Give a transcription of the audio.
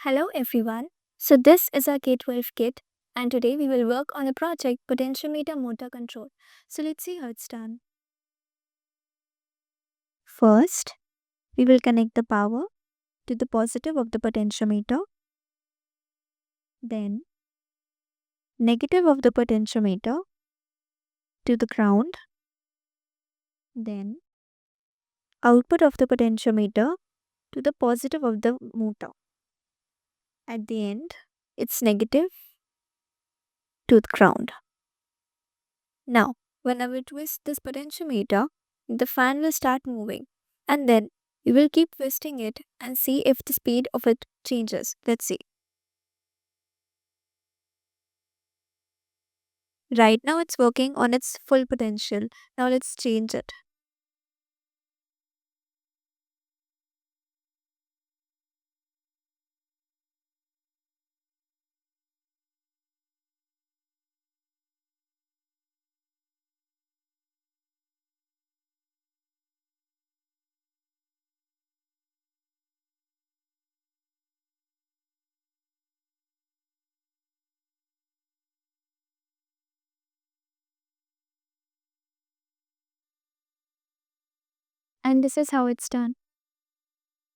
Hello everyone. So this is our K-12 kit and today we will work on a project potentiometer motor control. So let's see how it's done. First, we will connect the power to the positive of the potentiometer, then negative of the potentiometer to the ground, then output of the potentiometer to the positive of the motor. At the end, it's negative to the ground. Now, when I will twist this potentiometer, the fan will start moving and then we will keep twisting it and see if the speed of it changes. Let's see. Right now it's working on its full potential. Now let's change it. And this is how it's done.